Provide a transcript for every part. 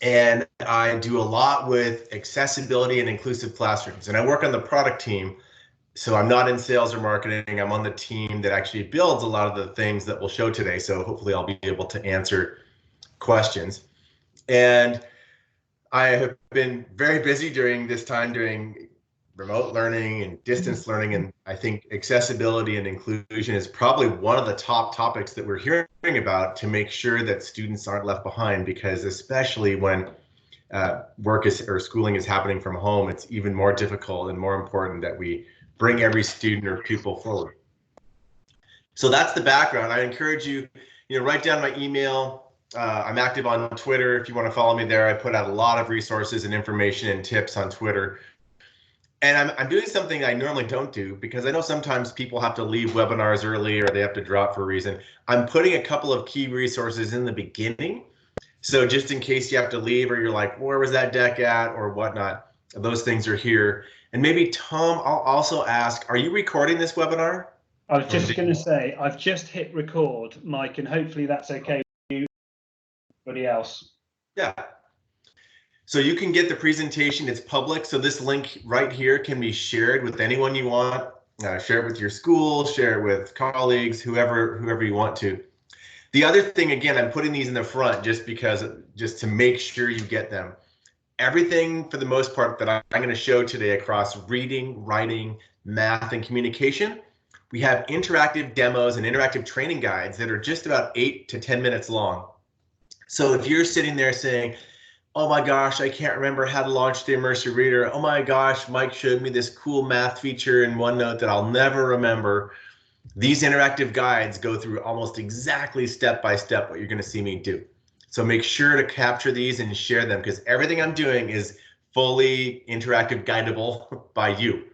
And I do a lot with accessibility and inclusive classrooms. And I work on the product team. So I'm not in sales or marketing. I'm on the team that actually builds a lot of the things that we'll show today. So hopefully I'll be able to answer questions. And I have been very busy during this time doing remote learning and distance learning. And I think accessibility and inclusion is probably one of the top topics that we're hearing about to make sure that students aren't left behind, because especially when work is or schooling is happening from home, it's even more difficult and more important that we bring every student or pupil forward. So that's the background. I encourage you, write down my email. I'm active on Twitter. If you want to follow me there, I put out a lot of resources and information and tips on Twitter. And I'm doing something I normally don't do, because I know sometimes people have to leave webinars early or they have to drop for a reason. I'm putting a couple of key resources in the beginning. So just in case you have to leave or you're like, where was that deck at or whatnot, those things are here. And maybe Tom, I'll also ask, are you recording this webinar? I was just going to say, I've just hit record, Mike, and hopefully that's okay with you, everybody else. Yeah. So you can get the presentation, it's public. So this link right here can be shared with anyone you want. Share it with your school, share it with colleagues, whoever you want to. The other thing, again, I'm putting these in the front just to make sure you get them. Everything, for the most part, that I'm going to show today across reading, writing, math, and communication, we have interactive demos and interactive training guides that are just about 8 to 10 minutes long. So if you're sitting there saying, oh my gosh, I can't remember how to launch the Immersive Reader. Oh my gosh, Mike showed me this cool math feature in OneNote that I'll never remember. These interactive guides go through almost exactly step by step what you're going to see me do. So make sure to capture these and share them, because everything I'm doing is fully interactive guidable by you.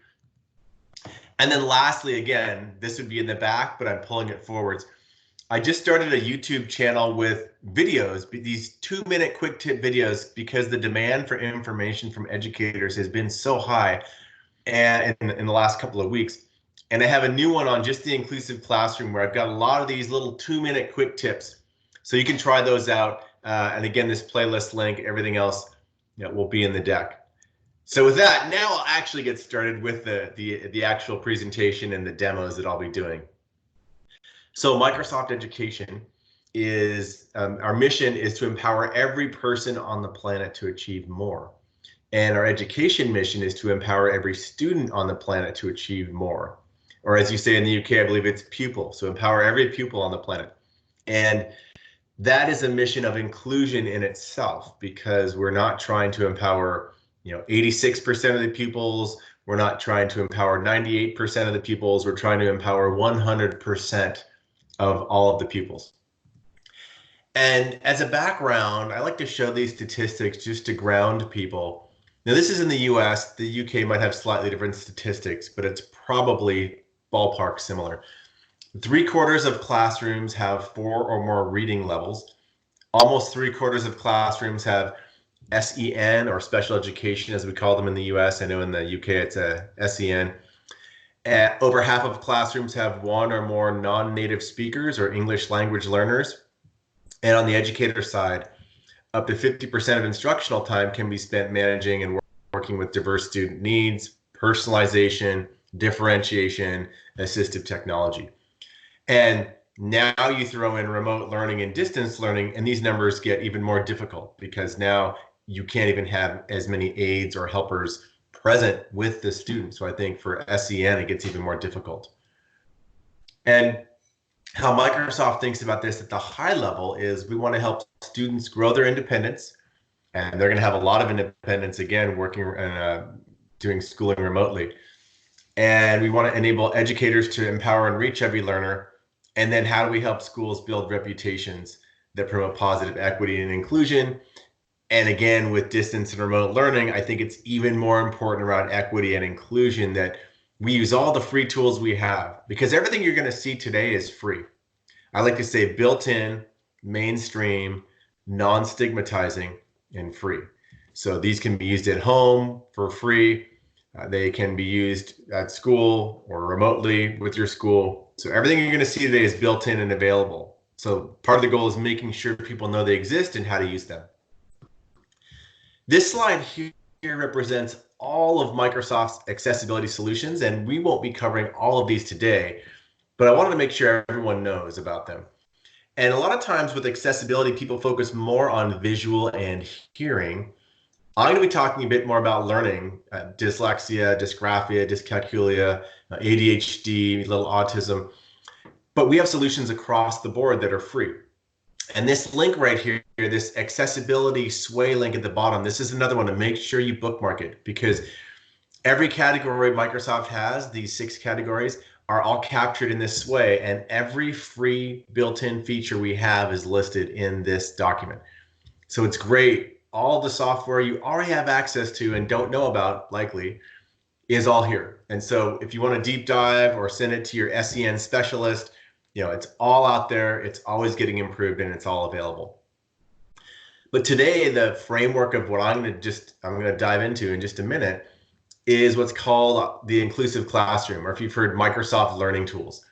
And then lastly, again, this would be in the back, but I'm pulling it forwards. I just started a YouTube channel with videos, these 2-minute quick tip videos, because the demand for information from educators has been so high and in the last couple of weeks. And I have a new one on just the inclusive classroom where I've got a lot of these little 2-minute quick tips. So you can try those out. And again, this playlist link, everything else will be in the deck. So with that, now I'll actually get started with the actual presentation and the demos that I'll be doing. So Microsoft Education is, our mission is to empower every person on the planet to achieve more. And our education mission is to empower every student on the planet to achieve more. Or as you say in the UK, I believe it's pupil. So empower every pupil on the planet. And that is a mission of inclusion in itself, because we're not trying to empower 86% of the pupils. We're not trying to empower 98% of the pupils. We're trying to empower 100% of all of the pupils. And as a background, I like to show these statistics just to ground people. Now, this is in the US. The UK might have slightly different statistics, but it's probably ballpark similar. 3/4 of classrooms have 4 or more reading levels. Almost 3/4 of classrooms have SEN, or special education as we call them in the US. I know in the UK it's a SEN. Over half of classrooms have 1 or more non-native speakers or English language learners. And on the educator side, up to 50% of instructional time can be spent managing and working with diverse student needs, personalization, differentiation, assistive technology. And now you throw in remote learning and distance learning, and these numbers get even more difficult, because now you can't even have as many aides or helpers present with the student. So I think for SEN, it gets even more difficult. And how Microsoft thinks about this at the high level is we want to help students grow their independence, and they're going to have a lot of independence, again, working and doing schooling remotely. And we want to enable educators to empower and reach every learner. And then how do we help schools build reputations that promote positive equity and inclusion? And again, with distance and remote learning, I think it's even more important around equity and inclusion that we use all the free tools we have, because everything you're going to see today is free. I like to say built-in, mainstream, non-stigmatizing, and free. So these can be used at home for free. They can be used at school or remotely with your school. So everything you're going to see today is built in and available. So part of the goal is making sure people know they exist and how to use them. This slide here represents all of Microsoft's accessibility solutions, and we won't be covering all of these today, but I wanted to make sure everyone knows about them. And a lot of times with accessibility, people focus more on visual and hearing. I'm going to be talking a bit more about learning, dyslexia, dysgraphia, dyscalculia, ADHD, little autism, but we have solutions across the board that are free. And this link right here, this accessibility sway link at the bottom, this is another one to make sure you bookmark it, because every category Microsoft has, these 6 categories, are all captured in this sway, and every free built-in feature we have is listed in this document. So it's great. All the software you already have access to and don't know about, likely, is all here. And so if you want to deep dive or send it to your SEN specialist, it's all out there. It's always getting improved, and it's all available. But today, the framework of what I'm going to dive into in just a minute is what's called the inclusive classroom, or if you've heard Microsoft Learning Tools.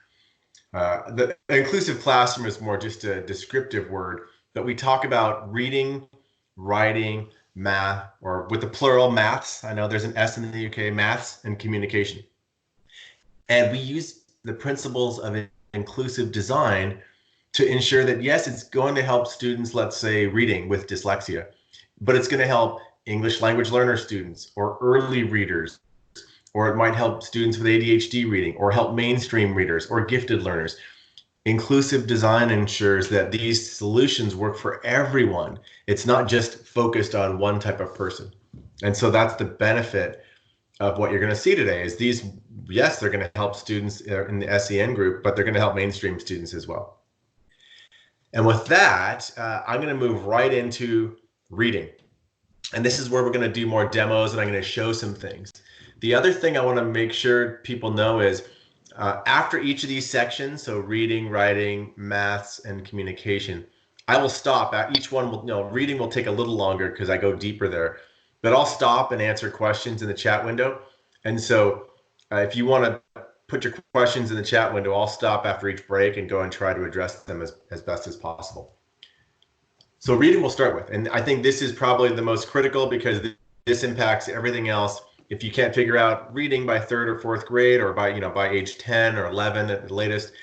The inclusive classroom is more just a descriptive word, but we talk about reading, writing, math, or with the plural, maths. I know there's an S in the UK, maths, and communication. And we use the principles of inclusive design to ensure that, yes, it's going to help students, let's say, reading with dyslexia, but it's going to help English language learner students or early readers, or it might help students with ADHD reading, or help mainstream readers or gifted learners. Inclusive design ensures that these solutions work for everyone. It's not just focused on one type of person. And so that's the benefit of what you're going to see today is these, yes, they're going to help students in the SEN group, but they're going to help mainstream students as well. And with that, I'm going to move right into reading. And this is where we're going to do more demos, and I'm going to show some things. The other thing I want to make sure people know is after each of these sections, so reading, writing, maths, and communication, I will stop at each one. Reading will take a little longer because I go deeper there, but I'll stop and answer questions in the chat window. And so if you want to put your questions in the chat window, I'll stop after each break and go and try to address them as best as possible. So reading we'll start with, and I think this is probably the most critical because this impacts everything else. If you can't figure out reading by 3rd or 4th grade, or by age 10 or 11 at the latest,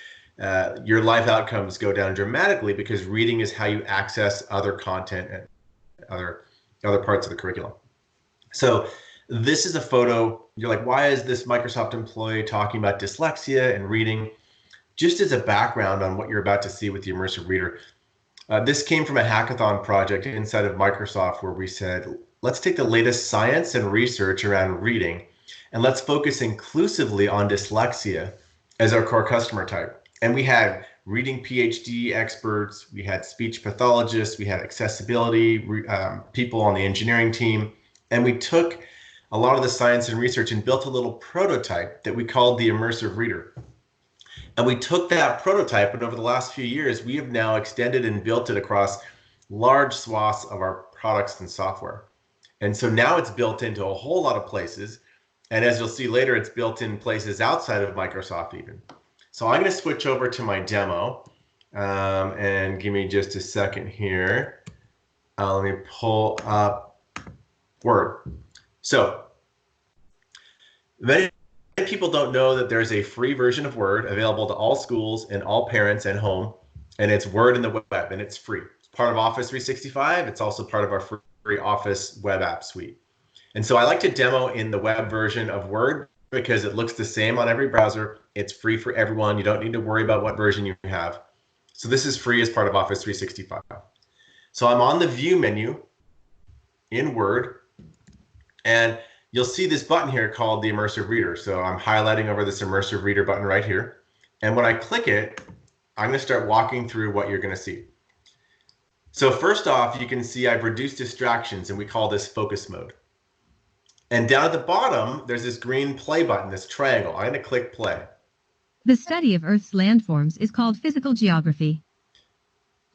your life outcomes go down dramatically, because reading is how you access other content and other parts of the curriculum. So this is a photo. You're like, why is this Microsoft employee talking about dyslexia and reading? Just as a background on what you're about to see with the Immersive Reader. This came from a hackathon project inside of Microsoft where we said, let's take the latest science and research around reading, and let's focus inclusively on dyslexia as our core customer type. And we had reading PhD experts, we had speech pathologists, we had accessibility people on the engineering team, and we took a lot of the science and research and built a little prototype that we called the Immersive Reader. And we took that prototype, and over the last few years, we have now extended and built it across large swaths of our products and software. And so now it's built into a whole lot of places. And as you'll see later, it's built in places outside of Microsoft even. So I'm going to switch over to my demo, and give me just a second here. Let me pull up Word. So many people don't know that there's a free version of Word available to all schools and all parents and home, and it's Word in the web, and it's free. It's part of Office 365. It's also part of our free Office web app suite. And so I like to demo in the web version of Word because it looks the same on every browser. It's free for everyone. You don't need to worry about what version you have. So this is free as part of Office 365. So I'm on the View menu in Word, and you'll see this button here called the Immersive Reader. So I'm highlighting over this Immersive Reader button right here. And when I click it, I'm going to start walking through what you're going to see. So first off, you can see I've reduced distractions, and we call this focus mode. And down at the bottom, there's this green play button, this triangle. I'm going to click play. The study of Earth's landforms is called physical geography.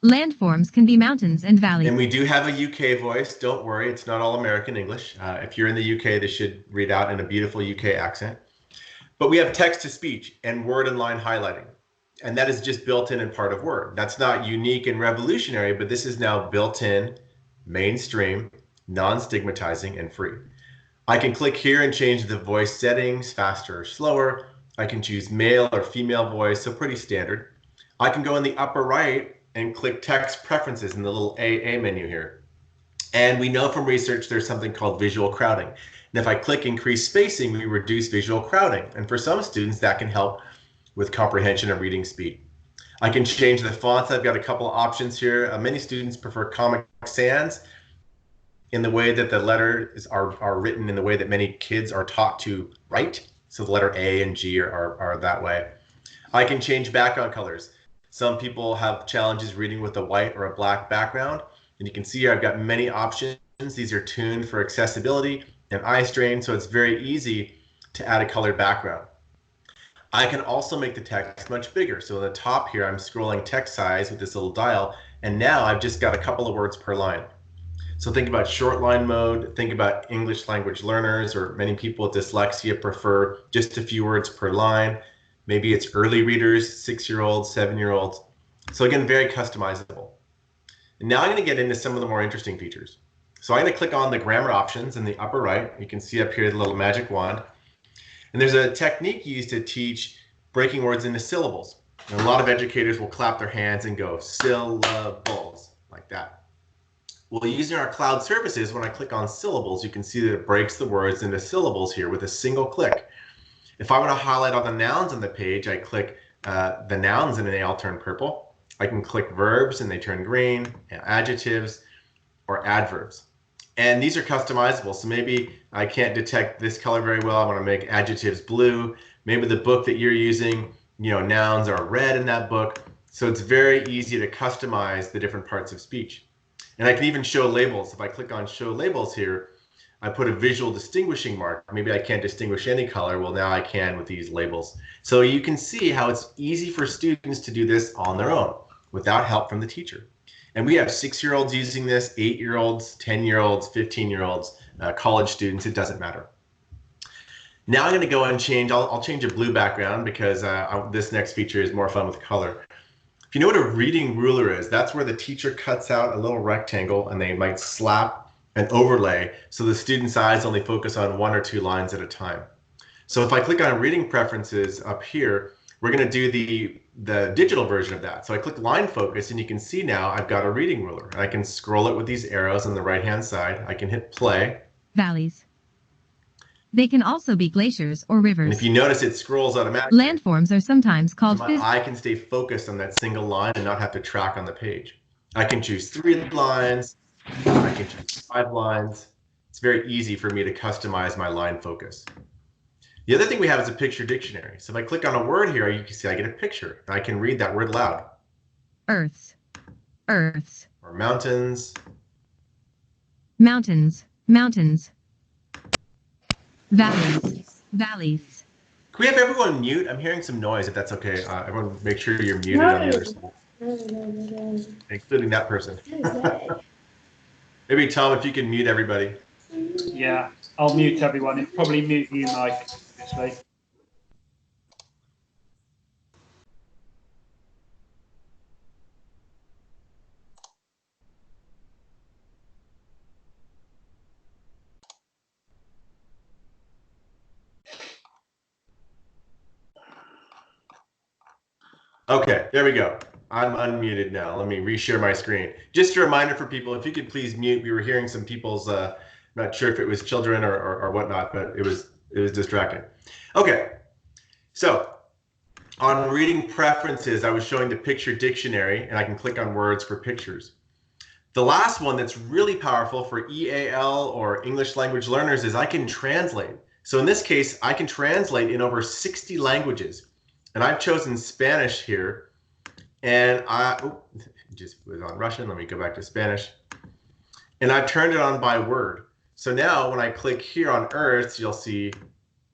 Landforms can be mountains and valleys. And we do have a UK voice. Don't worry, it's not all American English. If you're in the UK, this should read out in a beautiful UK accent. But we have text to speech and word and line highlighting. And that is just built in and part of Word. That's not unique and revolutionary, but this is now built in, mainstream, non-stigmatizing, and free. I can click here and change the voice settings, faster or slower. I can choose male or female voice, so pretty standard. I can go in the upper right and click text preferences in the little AA menu here. And we know from research there's something called visual crowding. And if I click increase spacing, we reduce visual crowding. And for some students, that can help with comprehension and reading speed. I can change the fonts. I've got a couple of options here. Many students prefer Comic Sans in the way that the letters are written in the way that many kids are taught to write. So the letter A and G are that way. I can change background colors. Some people have challenges reading with a white or a black background. And you can see here I've got many options. These are tuned for accessibility and eye strain, so it's very easy to add a colored background. I can also make the text much bigger. So at the top here, I'm scrolling text size with this little dial, and now I've just got a couple of words per line. So think about short line mode, think about English language learners, or many people with dyslexia prefer just a few words per line. Maybe it's early readers, 6-year-olds, 7-year-olds. So again, very customizable. And now I'm going to get into some of the more interesting features. So I'm going to click on the grammar options in the upper right. You can see up here the little magic wand. And there's a technique used to teach breaking words into syllables. And a lot of educators will clap their hands and go syllables like that. Well, using our cloud services, when I click on syllables, you can see that it breaks the words into syllables here with a single click. If I want to highlight all the nouns on the page, I click the nouns and they all turn purple. I can click verbs and they turn green, adjectives or adverbs. And these are customizable. So maybe I can't detect this color very well. I want to make adjectives blue. Maybe the book that you're using, nouns are red in that book. So it's very easy to customize the different parts of speech. And I can even show labels. If I click on show labels here, I put a visual distinguishing mark. Maybe I can't distinguish any color. Well, now I can with these labels. So you can see how it's easy for students to do this on their own without help from the teacher. And we have 6-year-olds using this, 8-year-olds, 10-year-olds, 15-year-olds, college students, it doesn't matter. Now I'm going to go and change, I'll change a blue background because this next feature is more fun with color. If you know what a reading ruler is, that's where the teacher cuts out a little rectangle and they might slap an overlay so the student's eyes only focus on 1 or 2 lines at a time. So if I click on reading preferences up here, we're going to do the digital version of that. So I click line focus and you can see now I've got a reading ruler. And I can scroll it with these arrows on the right hand side. I can hit play. Valleys. They can also be glaciers or rivers. And if you notice, it scrolls automatically. Landforms are sometimes called so my eye can stay focused on that single line and not have to track on the page. I can choose 3 lines. I can choose 5 lines. It's very easy for me to customize my line focus. The other thing we have is a picture dictionary. So if I click on a word here, you can see I get a picture. And I can read that word loud. Earths. Earths. Or mountains. Mountains. Mountains. Valleys. Valleys. Can we have everyone mute? I'm hearing some noise, if that's okay. Everyone make sure you're muted on the other side. Including that person. Maybe Tom, if you can mute everybody. Yeah, I'll mute everyone. It'll probably mute you, Mike, obviously. Okay, there we go. I'm unmuted now. Let me reshare my screen. Just a reminder for people, if you could please mute. We were hearing some people's, not sure if it was children or whatnot, but it was distracting. Okay, so on reading preferences, I was showing the picture dictionary, and I can click on words for pictures. The last one that's really powerful for EAL or English language learners is I can translate. So in this case, I can translate in over 60 languages. And I've chosen Spanish here, and just was on Russian. Let me go back to Spanish. And I've turned it on by word. So now when I click here on Earth, you'll see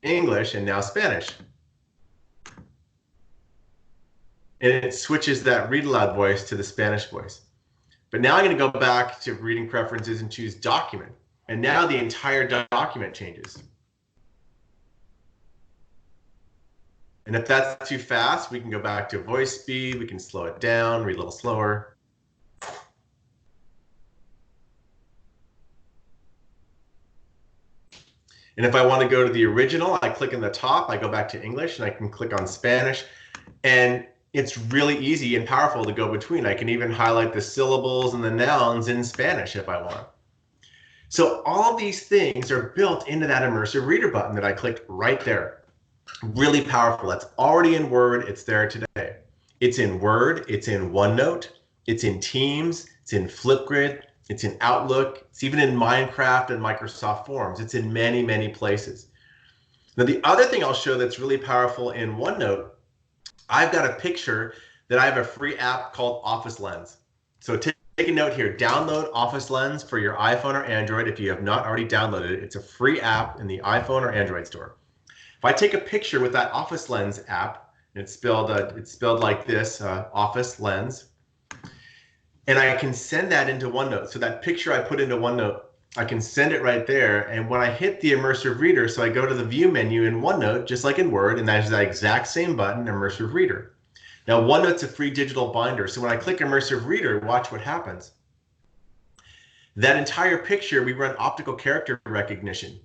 English and now Spanish. And it switches that read aloud voice to the Spanish voice. But now I'm going to go back to reading preferences and choose document. And now the entire document changes. And if that's too fast, we can go back to voice speed. We can slow it down, read a little slower. And if I want to go to the original, I click in the top, I go back to English, and I can click on Spanish. And it's really easy and powerful to go between. I can even highlight the syllables and the nouns in Spanish if I want. So all of these things are built into that Immersive Reader button that I clicked right there. Really powerful. That's already in Word. It's there today. It's in Word. It's in OneNote. It's in Teams. It's in Flipgrid. It's in Outlook. It's even in Minecraft and Microsoft Forms. It's in many, many places. Now, the other thing I'll show that's really powerful in OneNote, I've got a picture that I have a free app called Office Lens. So take a note here, download Office Lens for your iPhone or Android if you have not already downloaded it. It's a free app in the iPhone or Android store. If I take a picture with that Office Lens app, and it's spelled like this, Office Lens, and I can send that into OneNote. So that picture I put into OneNote, I can send it right there. And when I hit the Immersive Reader, so I go to the View menu in OneNote, just like in Word, and that's that exact same button, Immersive Reader. Now, OneNote's a free digital binder. So when I click Immersive Reader, watch what happens. That entire picture, we run optical character recognition.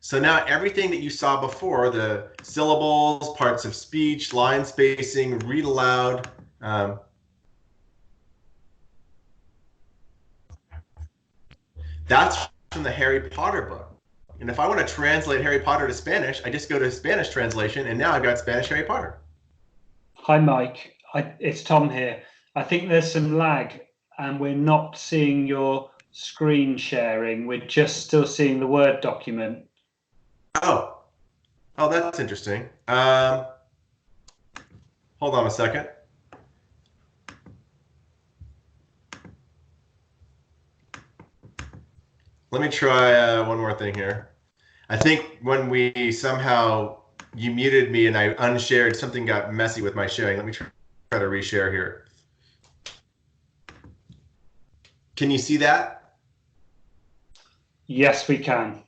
So now everything that you saw before, the syllables, parts of speech, line spacing, read aloud, that's from the Harry Potter book. And if I want to translate Harry Potter to Spanish, I just go to Spanish translation, and now I've got Spanish Harry Potter. Hi, Mike. It's Tom here. I think there's some lag, and we're not seeing your screen sharing. We're just still seeing the Word document. Oh, that's interesting. Hold on a second. Let me try one more thing here. I think when you muted me and I unshared, something got messy with my sharing. Let me try to reshare here. Can you see that? Yes, we can.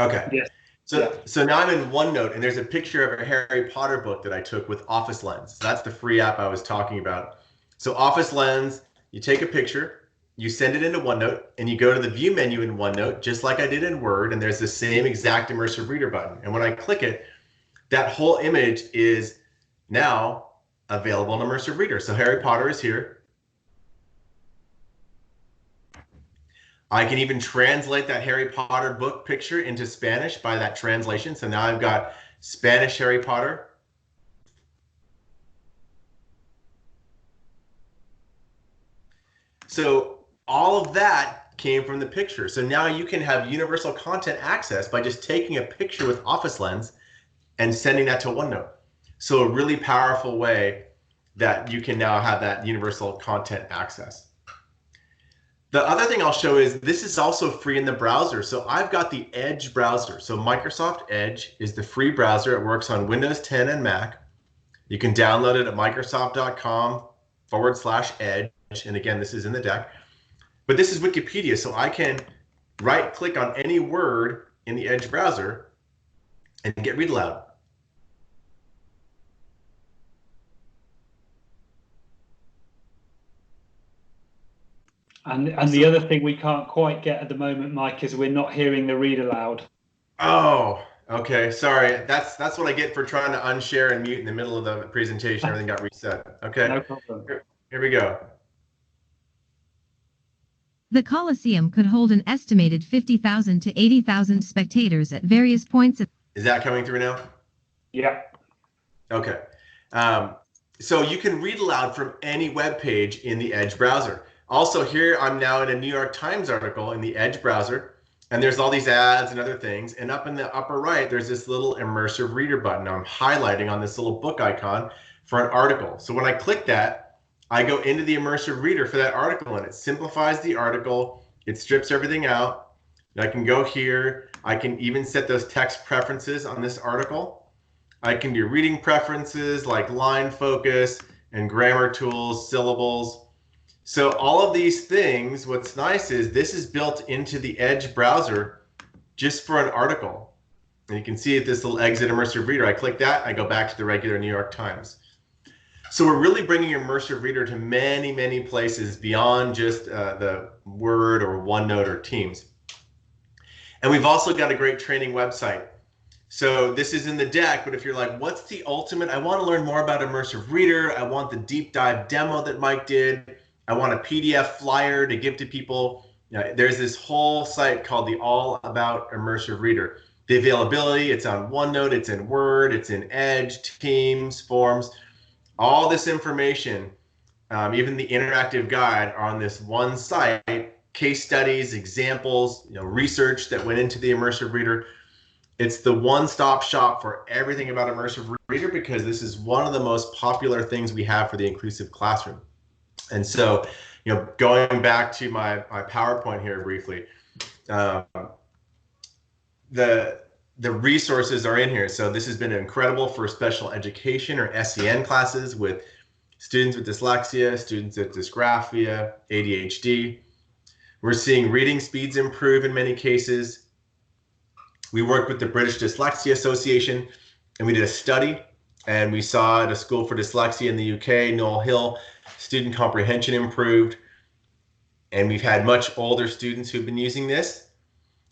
Okay. Yes. So now I'm in OneNote, and there's a picture of a Harry Potter book that I took with Office Lens. That's the free app I was talking about. So Office Lens, you take a picture, you send it into OneNote, and you go to the View menu in OneNote, just like I did in Word, and there's the same exact Immersive Reader button. And when I click it, that whole image is now available in Immersive Reader. So Harry Potter is here. I can even translate that Harry Potter book picture into Spanish by that translation. So now I've got Spanish Harry Potter. So all of that came from the picture. So now you can have universal content access by just taking a picture with Office Lens and sending that to OneNote. So a really powerful way that you can now have that universal content access. The other thing I'll show is this is also free in the browser. So I've got the Edge browser. So Microsoft Edge is the free browser. It works on Windows 10 and Mac. You can download it at microsoft.com/edge. And again, this is in the deck. But this is Wikipedia. So I can right click on any word in the Edge browser and get read aloud. And the other thing we can't quite get at the moment, Mike, is we're not hearing the read aloud. Oh, okay. Sorry. That's what I get for trying to unshare and mute in the middle of the presentation. Everything got reset. Okay. No problem. Here we go. The Colosseum could hold an estimated 50,000 to 80,000 spectators at various points. Is that coming through now? Yeah. Okay. So you can read aloud from any web page in the Edge browser. Also here, I'm now in a New York Times article in the Edge browser, and there's all these ads and other things. And up in the upper right, there's this little Immersive Reader button. I'm highlighting on this little book icon for an article. So when I click that, I go into the Immersive Reader for that article, and it simplifies the article. It strips everything out. And I can go here. I can even set those text preferences on this article. I can do reading preferences like line focus and grammar tools, syllables. So all of these things, what's nice is this is built into the Edge browser just for an article. And you can see at this little exit Immersive Reader, I click that, I go back to the regular New York Times. So we're really bringing Immersive Reader to many, many places beyond just the Word or OneNote or Teams. And we've also got a great training website. So this is in the deck, but if you're like, what's the ultimate? I want to learn more about Immersive Reader. I want the deep dive demo that Mike did. I want a PDF flyer to give to people. There's this whole site called the All About Immersive Reader. The availability, it's on OneNote, it's in Word, it's in Edge, Teams, Forms. All this information, even the interactive guide, are on this one site. Case studies, examples, research that went into the Immersive Reader. It's the one-stop shop for everything about Immersive Reader, because this is one of the most popular things we have for the inclusive classroom. And so, going back to my PowerPoint here briefly, the resources are in here. So this has been incredible for special education or SEN classes with students with dyslexia, students with dysgraphia, ADHD. We're seeing reading speeds improve in many cases. We worked with the British Dyslexia Association, and we did a study, and we saw at a school for dyslexia in the UK, Noel Hill, student comprehension improved. And we've had much older students who've been using this.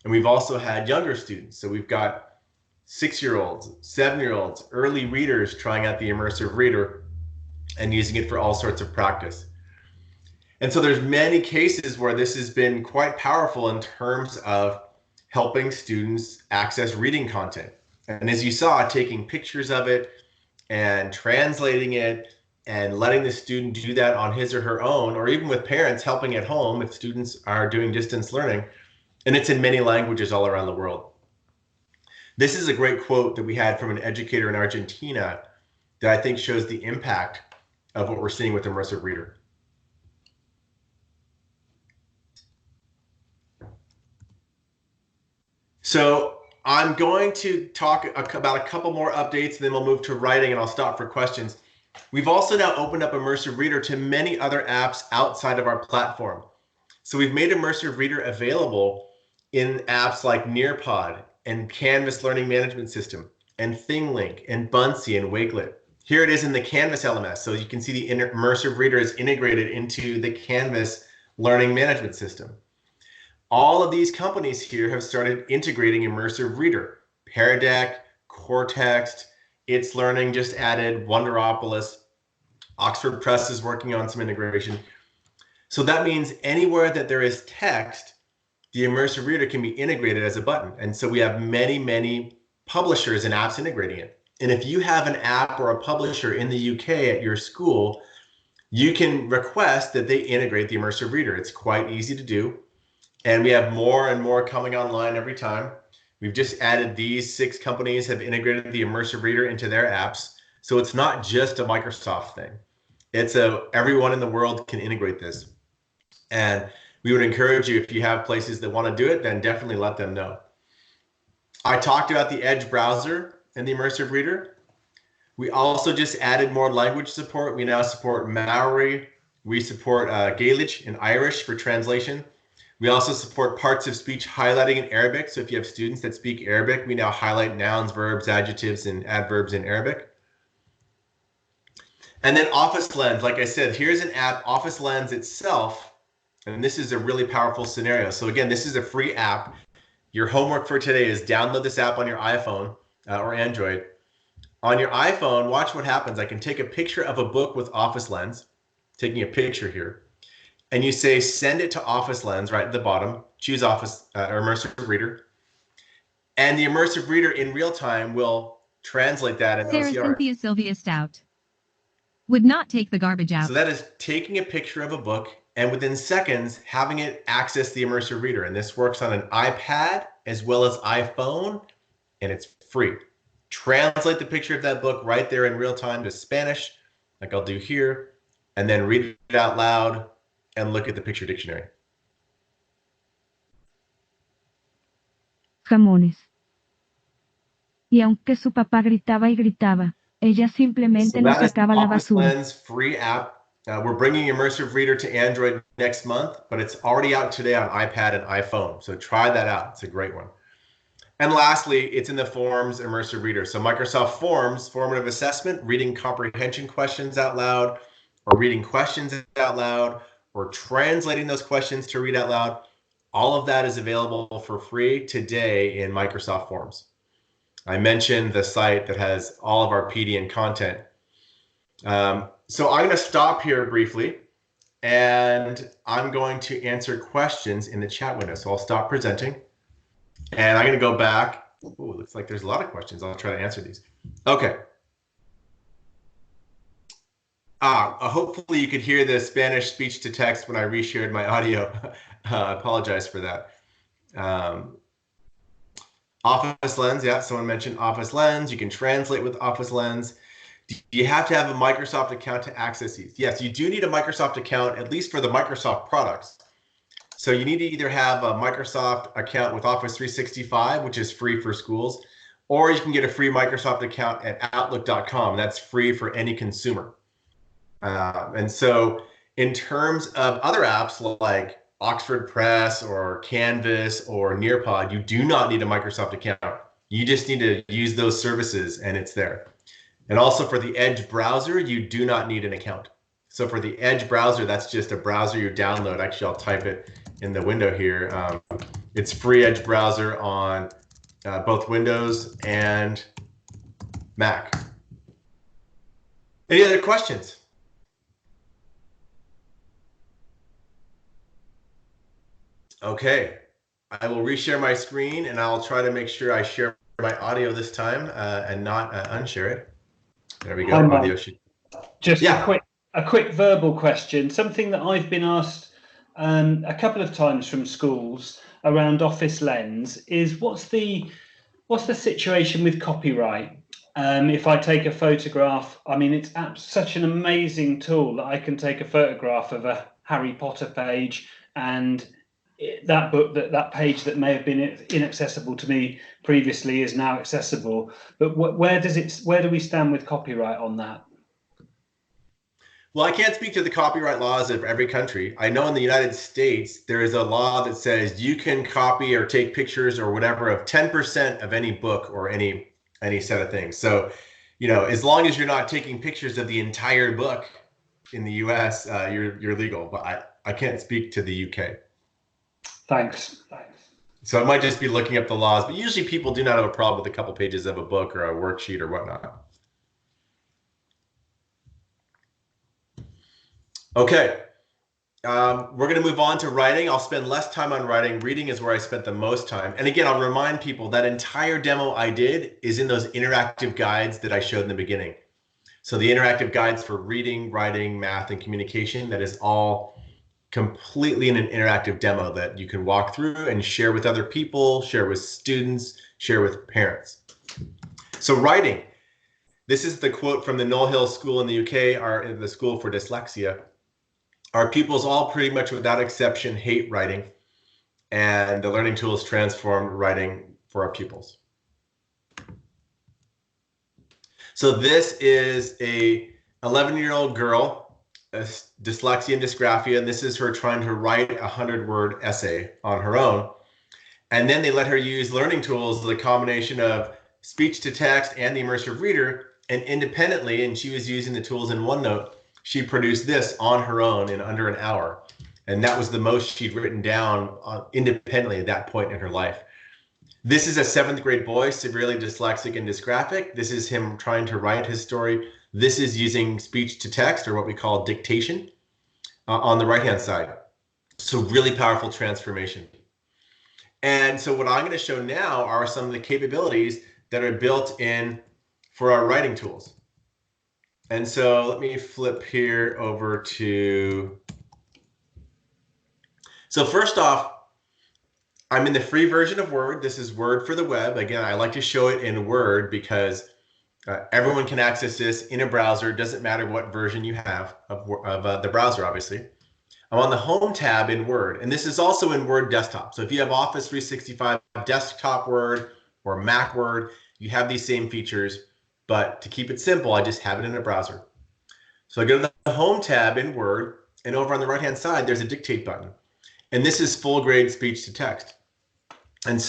And we've also had younger students. So we've got 6-year-olds, 7-year-olds, early readers trying out the Immersive Reader and using it for all sorts of practice. And so there's many cases where this has been quite powerful in terms of helping students access reading content. And as you saw, taking pictures of it and translating it and letting the student do that on his or her own, or even with parents helping at home if students are doing distance learning. And it's in many languages all around the world. This is a great quote that we had from an educator in Argentina that I think shows the impact of what we're seeing with Immersive Reader. So I'm going to talk about a couple more updates, and then we'll move to writing, and I'll stop for questions. We've also now opened up Immersive Reader to many other apps outside of our platform. So we've made Immersive Reader available in apps like Nearpod and Canvas Learning Management System and ThingLink and Buncee and Wakelet. Here it is in the Canvas LMS. So you can see the Immersive Reader is integrated into the Canvas Learning Management System. All of these companies here have started integrating Immersive Reader. Paradeck, Cortext, It's Learning just added, Wonderopolis, Oxford Press is working on some integration. So that means anywhere that there is text, the Immersive Reader can be integrated as a button. And so we have many, many publishers and apps integrating it. And if you have an app or a publisher in the UK at your school, you can request that they integrate the Immersive Reader. It's quite easy to do. And we have more and more coming online every time. We've just added these 6 companies have integrated the Immersive Reader into their apps. So it's not just a Microsoft thing. It's everyone in the world can integrate this. And we would encourage you, if you have places that want to do it, then definitely let them know. I talked about the Edge browser and the Immersive Reader. We also just added more language support. We now support Maori. We support Gaelic and Irish for translation. We also support parts of speech highlighting in Arabic. So if you have students that speak Arabic, we now highlight nouns, verbs, adjectives, and adverbs in Arabic. And then Office Lens, like I said, here's an app, Office Lens itself. And this is a really powerful scenario. So again, this is a free app. Your homework for today is download this app on your iPhone or Android. On your iPhone, watch what happens. I can take a picture of a book with Office Lens, taking a picture here. And you say, send it to Office Lens right at the bottom, choose Office or Immersive Reader. And the Immersive Reader in real time will translate that in Sarah OCR. Cynthia Sylvia Stout would not take the garbage out. So that is taking a picture of a book and within seconds having it access the Immersive Reader. And this works on an iPad as well as iPhone, and it's free. Translate the picture of that book right there in real time to Spanish, like I'll do here, and then read it out loud and look at the picture dictionary. Jamones. Y aunque su papá gritaba y gritaba, ella simplemente no sacaba la basura. Lens free app. We're bringing Immersive Reader to Android next month, but it's already out today on iPad and iPhone. So try that out. It's a great one. And lastly, it's in the Forms Immersive Reader. So Microsoft Forms, formative assessment, reading comprehension questions out loud, or reading questions out loud, or translating those questions to read out loud. All of that is available for free today in Microsoft Forms. I mentioned the site that has all of our PD and content. So I'm going to stop here briefly, and I'm going to answer questions in the chat window. So I'll stop presenting, and I'm going to go back. Oh, it looks like there's a lot of questions. I'll try to answer these. Okay. Hopefully you could hear the Spanish speech to text when I reshared my audio. I apologize for that. Office Lens, yeah, someone mentioned Office Lens. You can translate with Office Lens. Do you have to have a Microsoft account to access these? Yes, you do need a Microsoft account, at least for the Microsoft products. So you need to either have a Microsoft account with Office 365, which is free for schools, or you can get a free Microsoft account at Outlook.com. That's free for any consumer. And so in terms of other apps like Oxford Press or Canvas or Nearpod, you do not need a Microsoft account. You just need to use those services and it's there. And also for the Edge browser, you do not need an account. So for the Edge browser, that's just a browser you download. Actually, I'll type it in the window here. It's free Edge browser on both Windows and Mac. Any other questions? Okay, I will reshare my screen and I'll try to make sure I share my audio this time and not unshare it. There we go. Audio should... Just a quick verbal question. Something that I've been asked a couple of times from schools around Office Lens is what's the situation with copyright? If I take a photograph, I mean, it's such an amazing tool that I can take a photograph of a Harry Potter page and that book, that page that may have been inaccessible to me previously is now accessible. But where do we stand with copyright on that? Well, I can't speak to the copyright laws of every country. I know in the United States, there is a law that says you can copy or take pictures or whatever of 10% of any book or any set of things. So, you know, as long as you're not taking pictures of the entire book in the US, you're legal, but I can't speak to the UK. Thanks. So I might just be looking up the laws, but usually people do not have a problem with a couple pages of a book or a worksheet or whatnot. Okay, we're going to move on to writing. I'll spend less time on writing. Reading is where I spent the most time. And again, I'll remind people that entire demo I did is in those interactive guides that I showed in the beginning. So the interactive guides for reading, writing, math, and communication, that is all completely in an interactive demo that you can walk through and share with other people, share with students, share with parents. So writing, this is the quote from the Knoll Hill School in the UK, the School for Dyslexia. Our pupils all pretty much without exception hate writing, and the learning tools transform writing for our pupils. So this is a 11-year-old girl, dyslexia and dysgraphia, and this is her trying to write a 100-word essay on her own. And then they let her use learning tools, the combination of speech to text and the Immersive Reader, and independently, and she was using the tools in OneNote, she produced this on her own in under an hour. And that was the most she'd written down independently at that point in her life. This is a 7th grade boy, severely dyslexic and dysgraphic. This is him trying to write his story. This is using speech to text, or what we call dictation, on the right-hand side. So really powerful transformation. And so what I'm going to show now are some of the capabilities that are built in for our writing tools. And so let me flip here over to, so first off, I'm in the free version of Word. This is Word for the web. Again, I like to show it in Word because everyone can access this in a browser. It doesn't matter what version you have of the browser, obviously. I'm on the Home tab in Word, and this is also in Word Desktop. So if you have Office 365 Desktop Word or Mac Word, you have these same features. But to keep it simple, I just have it in a browser. So I go to the Home tab in Word, and over on the right-hand side, there's a Dictate button. And this is full-grade speech to text. And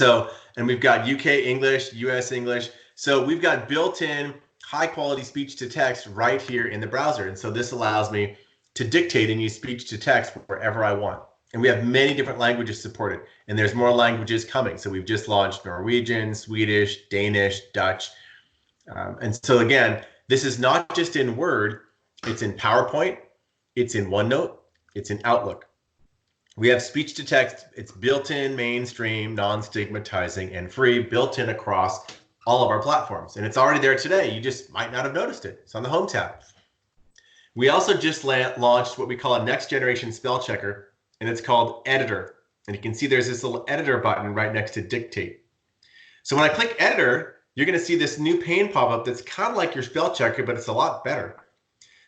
we've got UK English, US English. So we've got built-in high-quality speech to text right here in the browser. And so this allows me to dictate and use speech to text wherever I want. And we have many different languages supported, and there's more languages coming. So we've just launched Norwegian, Swedish, Danish, Dutch. And so again, this is not just in Word, it's in PowerPoint, it's in OneNote, it's in Outlook. We have speech to text, it's built in, mainstream, non-stigmatizing, and free, built in across all of our platforms. And it's already there today. You just might not have noticed it. It's on the Home tab. We also just launched what we call a next generation spell checker, and it's called Editor. And you can see there's this little editor button right next to dictate. So when I click editor, you're going to see this new pane pop up that's kind of like your spell checker, but it's a lot better.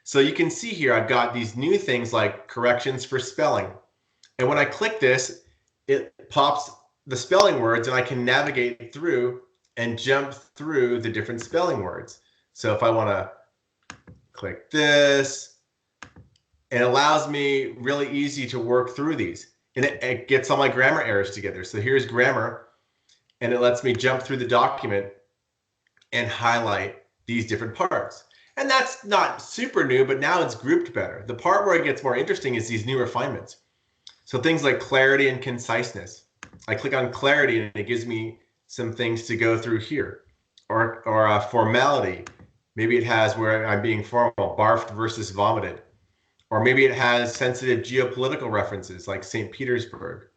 So you can see here, I've got these new things like corrections for spelling. And when I click this, it pops the spelling words and I can navigate through and jump through the different spelling words. So if I want to click this, it allows me really easy to work through these, and it gets all my grammar errors together. So here's grammar, and it lets me jump through the document and highlight these different parts. And that's not super new, but now it's grouped better. The part where it gets more interesting is these new refinements. So things like clarity and conciseness. I click on clarity and it gives me some things to go through here, or formality. Maybe it has where I'm being formal, barfed versus vomited. Or maybe it has sensitive geopolitical references like St. Petersburg.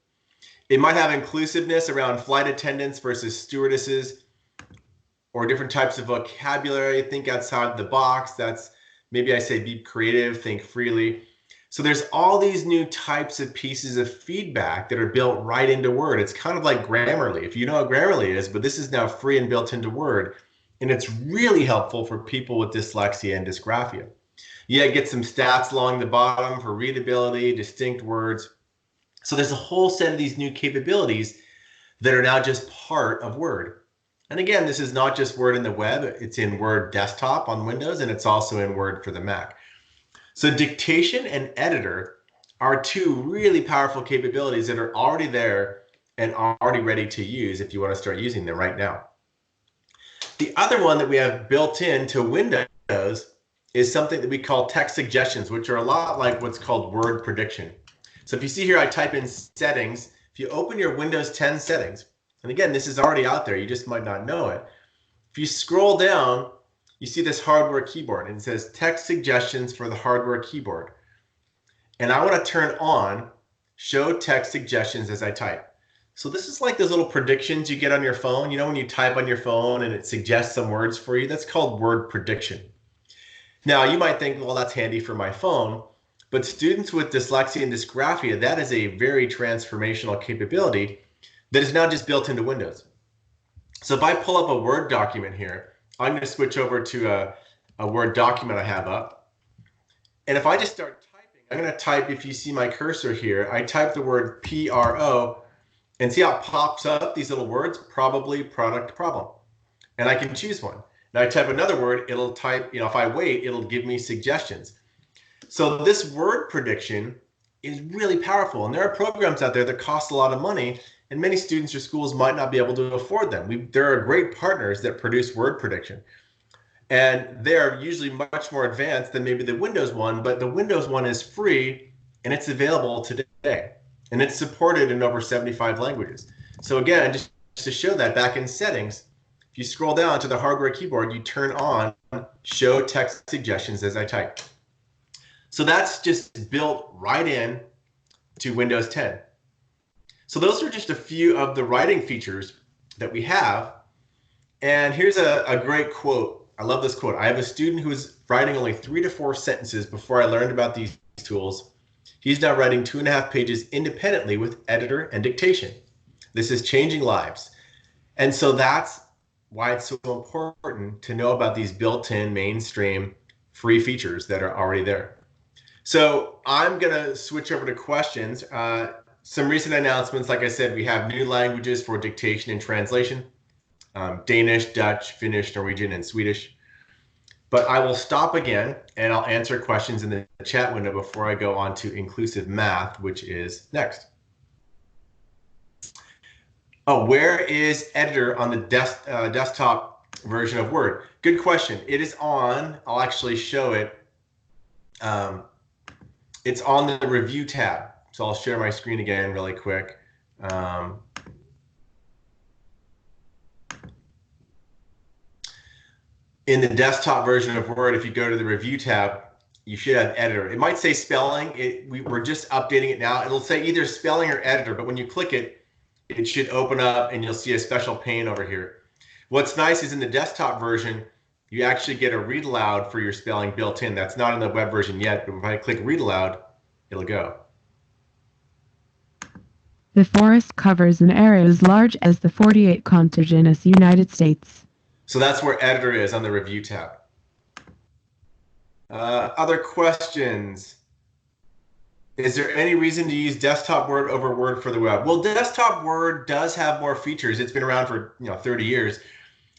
It might have inclusiveness around flight attendants versus stewardesses, or different types of vocabulary. Think outside the box. That's maybe I say be creative, think freely. So there's all these new types of pieces of feedback that are built right into Word. It's kind of like Grammarly, if you know what Grammarly is, but this is now free and built into Word. And it's really helpful for people with dyslexia and dysgraphia. Yeah, get some stats along the bottom for readability, distinct words. So there's a whole set of these new capabilities that are now just part of Word. And again, this is not just Word in the web, it's in Word desktop on Windows, and it's also in Word for the Mac. So dictation and editor are two really powerful capabilities that are already there and already ready to use if you want to start using them right now. The other one that we have built into Windows is something that we call text suggestions, which are a lot like what's called word prediction. So if you see here, I type in settings. If you open your Windows 10 settings, and again, this is already out there, you just might not know it. If you scroll down, you see this hardware keyboard, and it says text suggestions for the hardware keyboard. And I want to turn on show text suggestions as I type. So this is like those little predictions you get on your phone. You know, when you type on your phone and it suggests some words for you, that's called word prediction. Now, you might think, well, that's handy for my phone, but students with dyslexia and dysgraphia, that is a very transformational capability that is now just built into Windows. So if I pull up a Word document here, I'm going to switch over to a Word document I have up. And if I just start typing, I'm going to type, if you see my cursor here, I type the word PRO, and see how it pops up these little words, probably, product, problem. And I can choose one. Now I type another word, it'll type, if I wait, it'll give me suggestions. So this word prediction is really powerful. And there are programs out there that cost a lot of money, and many students or schools might not be able to afford them. There are great partners that produce word prediction. And they're usually much more advanced than maybe the Windows one, but the Windows one is free and it's available today. And it's supported in over 75 languages. So again, just to show that, back in settings, if you scroll down to the hardware keyboard, you turn on show text suggestions as I type. So that's just built right in to Windows 10. So those are just a few of the writing features that we have. And here's a great quote. I love this quote. I have a student who was writing only 3 to 4 sentences before I learned about these tools. He's now writing 2.5 pages independently with editor and dictation. This is changing lives. And so that's why it's so important to know about these built-in mainstream free features that are already there. So I'm going to switch over to questions. Some recent announcements, like I said, we have new languages for dictation and translation, Danish, Dutch, Finnish, Norwegian, and Swedish. But I will stop again and I'll answer questions in the chat window before I go on to inclusive math, which is next. Oh, where is editor on the desktop version of Word? Good question. It is on, I'll actually show it. It's on the review tab. So So I'll share my screen again really quick. In the desktop version of Word, if you go to the Review tab, you should have Editor. It might say Spelling. We're just updating it now. It'll say either Spelling or Editor, but when you click it, it should open up and you'll see a special pane over here. What's nice is in the desktop version, you actually get a read aloud for your spelling built in. That's not in the web version yet, but if I click read aloud, it'll go. The forest covers an area as large as the 48 contiguous United States. So that's where Editor is on the Review tab. Other questions? Is there any reason to use desktop Word over Word for the web? Well, desktop Word does have more features. It's been around for 30 years.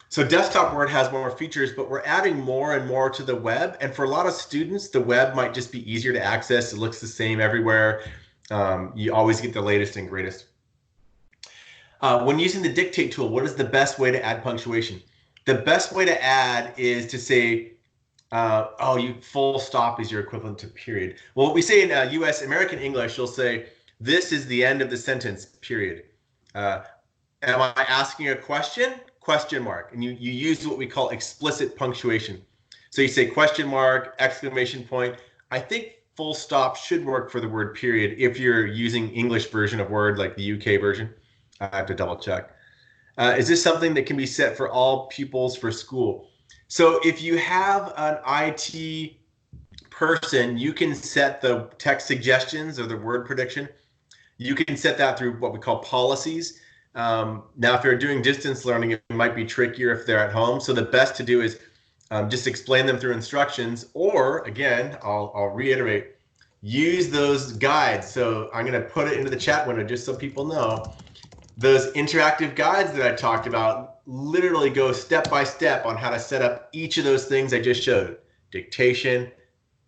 So desktop Word has more features, but we're adding more and more to the web. And for a lot of students, the web might just be easier to access. It looks the same everywhere. You always get the latest and greatest. When using the dictate tool, what is the best way to add punctuation? The best way to add is to say, full stop is your equivalent to period. Well, what we say in US American English, you'll say, this is the end of the sentence, period. Am I asking a question? Question mark. And you use what we call explicit punctuation. So you say question mark, exclamation point. I think full stop should work for the word period if you're using English version of Word, like the UK version. I have to double check. Is this something that can be set for all pupils for school? So if you have an IT person, you can set the text suggestions or the word prediction. You can set that through what we call policies. Now, if you're doing distance learning, it might be trickier if they're at home. So the best to do is just explain them through instructions, or again, I'll reiterate, use those guides. So I'm going to put it into the chat window just so people know. Those interactive guides that I talked about literally go step by step on how to set up each of those things I just showed: dictation,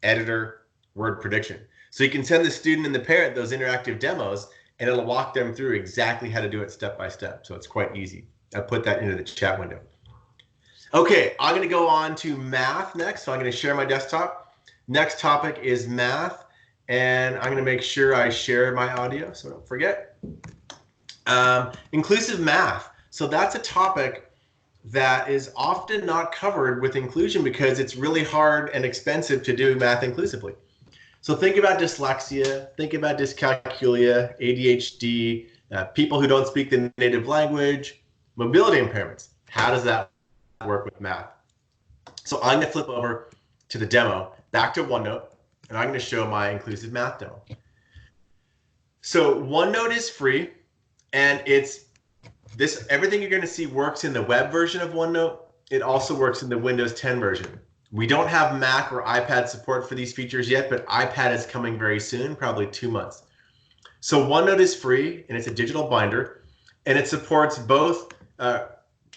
editor, word prediction. So you can send the student and the parent those interactive demos, and it'll walk them through exactly how to do it step by step. So it's quite easy. I put that into the chat window. Okay, I'm going to go on to math next. So I'm going to share my desktop. Next topic is math, and I'm going to make sure I share my audio so don't forget. Inclusive math. So that's a topic that is often not covered with inclusion because it's really hard and expensive to do math inclusively. So think about dyslexia, think about dyscalculia, ADHD, people who don't speak the native language, mobility impairments. How does that work with math? So I'm going to flip over to the demo, back to OneNote, and I'm going to show my inclusive math demo. So OneNote is free, and everything you're going to see works in the web version of OneNote. It also works in the Windows 10 version. We don't have Mac or iPad support for these features yet, but iPad is coming very soon, probably 2 months. So OneNote is free, and it's a digital binder, and it supports both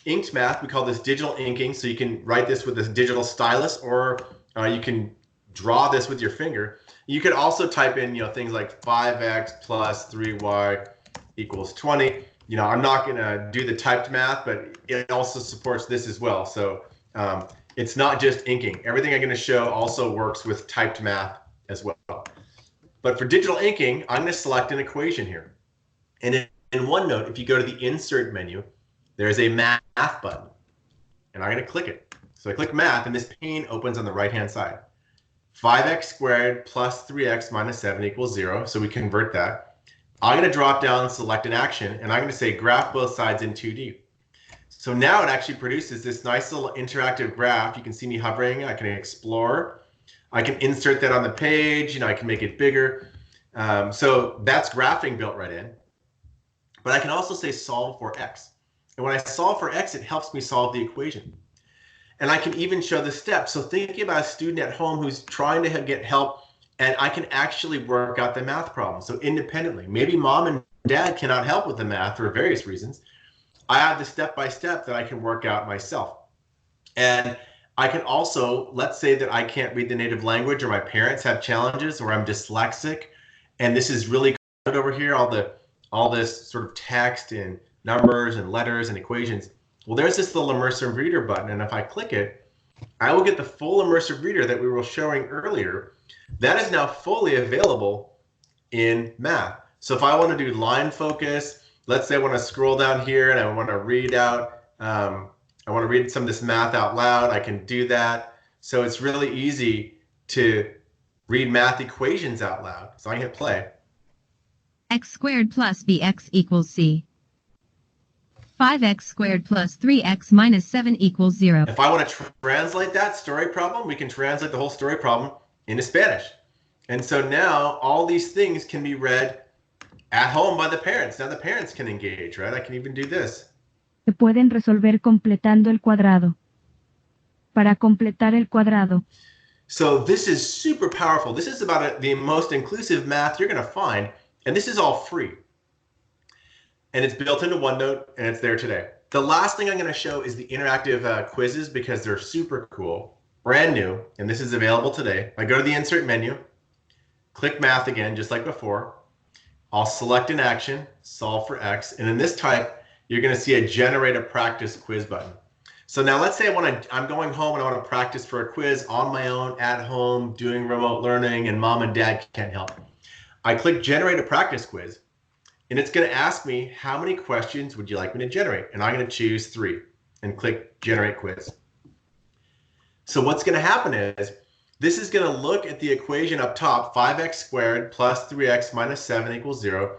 inked math. We call this digital inking, so you can write this with a digital stylus, or you can draw this with your finger. You could also type in, things like 5x plus 3y equals 20. I'm not going to do the typed math, but it also supports this as well. So it's not just inking. Everything I'm going to show also works with typed math as well. But for digital inking, I'm going to select an equation here. And in OneNote, if you go to the Insert menu, there's a Math button. And I'm going to click it. So I click Math, and this pane opens on the right-hand side. 5x squared plus 3x minus 7 equals 0. So we convert that. I'm going to drop down and select an action, and I'm going to say graph both sides in 2D. So now it actually produces this nice little interactive graph. You can see me hovering. I can explore. I can insert that on the page. I can make it bigger. So that's graphing built right in. But I can also say solve for x. And when I solve for x, it helps me solve the equation. And I can even show the steps. So thinking about a student at home who's trying to get help, and I can actually work out the math problem. So independently, maybe mom and dad cannot help with the math for various reasons. I have the step-by-step that I can work out myself. And I can also, let's say that I can't read the native language, or my parents have challenges, or I'm dyslexic, and this is really good over here, all this sort of text and numbers and letters and equations. Well, there's this little Immersive Reader button, and if I click it, I will get the full Immersive Reader that we were showing earlier. That is now fully available in math. So if I want to do line focus, let's say I want to scroll down here and I want to read out, I want to read some of this math out loud, I can do that. So it's really easy to read math equations out loud. So I can hit play. X squared plus bx equals c. 5x squared plus 3x minus 7 equals 0. If I want to translate that story problem, we can translate the whole story problem into Spanish. And so now all these things can be read at home by the parents. Now the parents can engage, right? I can even do this. Se pueden resolver completando el cuadrado. Para completar el cuadrado. So this is super powerful. This is about the most inclusive math you're going to find, and this is all free. And it's built into OneNote, and it's there today. The last thing I'm going to show is the interactive quizzes because they're super cool, brand new, and this is available today. I go to the Insert menu, click Math again, just like before. I'll select an action, solve for X, and in this type, you're going to see a Generate a Practice Quiz button. So now let's say I'm going home and I want to practice for a quiz on my own, at home, doing remote learning, and mom and dad can't help. I click Generate a Practice Quiz, and it's going to ask me how many questions would you like me to generate, and I'm going to choose 3 and click Generate Quiz. So what's going to happen is this is going to look at the equation up top, 5x squared plus 3x minus 7 equals 0,